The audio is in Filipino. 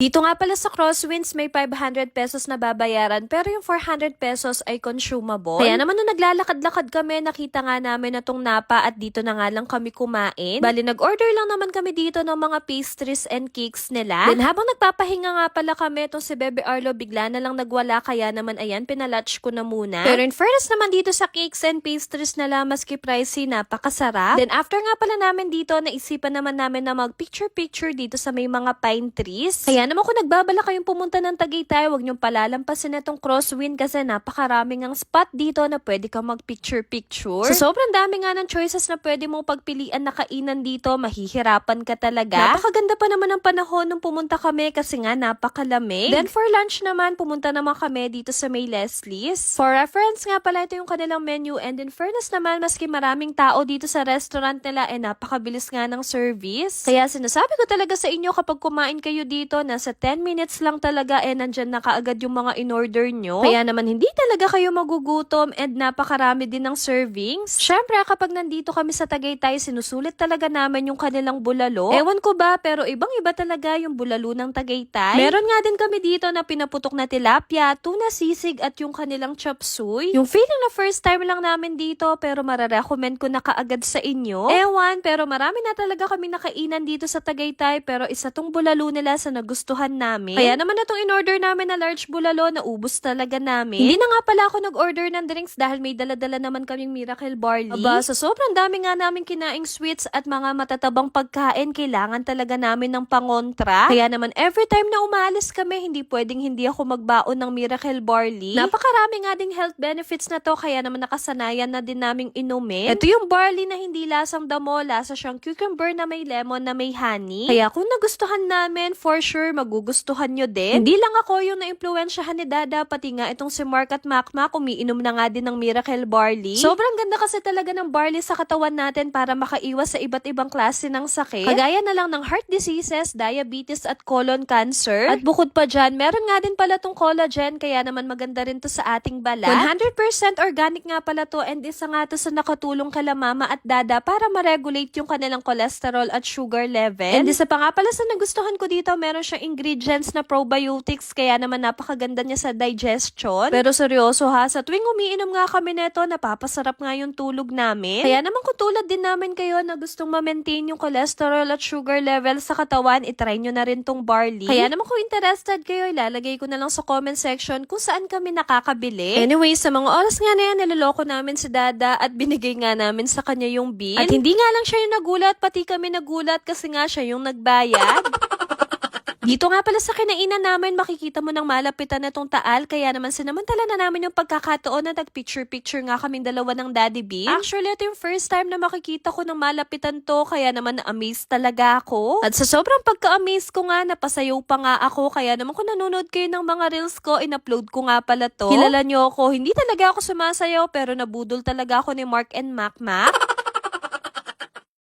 Dito nga pala sa Crosswinds may 500 pesos na babayaran pero yung 400 pesos ay consumable. Kaya naman nung naglalakad-lakad kami, nakita nga namin na tong Napa at dito na nga lang kami kumain. Bali nag-order lang naman kami dito ng mga pastries and cakes nila. Then habang nagpapahinga nga pala kami, itong si Bebe Arlo bigla na lang nagwala kaya naman ayan, pinalunch ko na muna. Pero in fairness naman dito sa cakes and pastries nila, maski pricey, napakasarap. Then after nga pala namin dito, naisipan naman namin na mag-picture-picture dito sa may mga pine trees. Kaya naman kung nagbabala kayong pumunta ng Tagaytay, huwag niyong palalampasin na itong Crosswind kasi napakaraming ang spot dito na pwede kang mag-picture-picture. So sobrang dami nga ng choices na pwede mong pagpilian na kainan dito, mahihirapan ka talaga. Napakaganda pa naman ng panahon nung pumunta kami kasi nga napakalamig. Then for lunch naman, pumunta naman kami dito sa may Leslie's. For reference nga pala, ito yung kanilang menu and in fairness naman, maski maraming tao dito sa restaurant nila, napakabilis nga ng service. Kaya sinasabi ko talaga sa inyo kapag kumain kayo dito, nasa 10 minutes lang talaga nandyan na kaagad yung mga in-order nyo. Kaya naman hindi talaga kayo magugutom and napakarami din ng servings. Syempre kapag nandito kami sa Tagaytay, sinusulit talaga namin yung kanilang bulalo. Ewan ko ba, pero ibang-iba talaga yung bulalo ng Tagaytay. Meron nga din kami dito na pinaputok na tilapia, tuna sisig at yung kanilang chop suey. Yung feeling na first time lang namin dito pero mararecommend ko na kaagad sa inyo. Ewan, pero marami na talaga kami nakainan dito sa Tagaytay pero isa tong bulalo nila sa nagustuhan namin. Kaya naman na itong in-order namin na large bulalo, naubos talaga namin. Hindi na nga pala ako nag-order ng drinks dahil may dala-dala naman kaming Miracle Barley. Aba, sa sobrang dami nga namin kinaing sweets at mga matatabang pagkain, kailangan talaga namin ng pangontra. Kaya naman every time na umaalis kami, hindi pwedeng hindi ako magbaon ng Miracle Barley. Napakarami nga ding health benefits na to, kaya naman nakasanayan na din naming inumin. Ito yung barley na hindi lasang damo, lasa siyang cucumber na may lemon na may honey. Kaya kung nagustuhan namin, for sure magugustuhan nyo din. Hindi lang ako yung na-impluwensyahan ni Dada, pati nga itong si Mark at Macmac, umiinom na nga din ng Miracle Barley. Sobrang ganda kasi talaga ng barley sa katawan natin para makaiwas sa iba't ibang klase ng sakit. Kagaya na lang ng heart diseases, diabetes at colon cancer. At bukod pa dyan, meron nga din pala tong collagen, kaya naman maganda rin to sa ating balat. 100% organic nga pala to and isa nga to sa nakatulong kala mama at dada para ma-regulate yung kanilang cholesterol at sugar level. And isa pa nga pala sa nagustuhan ko dito, meron siyang ingredients na probiotics, kaya naman napakaganda niya sa digestion. Pero seryoso ha, sa tuwing umiinom nga kami neto, napapasarap nga yung tulog namin. Kaya naman kung tulad din namin kayo na gustong ma-maintain yung cholesterol at sugar level sa katawan, itry nyo na rin tong barley. Kaya naman kung interested kayo, ilalagay ko na lang sa comment section kung saan kami nakakabili. Anyway, sa mga oras nga na yan, niloloko namin si Dada at binigay nga namin sa kanya yung bill. At hindi nga lang siya yung nagulat, pati kami nagulat kasi nga siya yung nagbayad. Dito nga pala sa kinainan namin, makikita mo ng malapitan na tong Taal, kaya naman sinamantala na namin yung pagkakataon na nag-picture-picture nga kaming dalawa ng Daddy Bean. Actually, ito yung first time na makikita ko ng malapitan to, kaya naman na-amaze talaga ako. At sa sobrang pagka-amaze ko nga, napasayaw pa nga ako, kaya naman kung nanonood kayo ng mga reels ko, in-upload ko nga pala to. Kilala nyo ako, hindi talaga ako sumasayaw, pero nabudol talaga ako ni Mark and Macmac.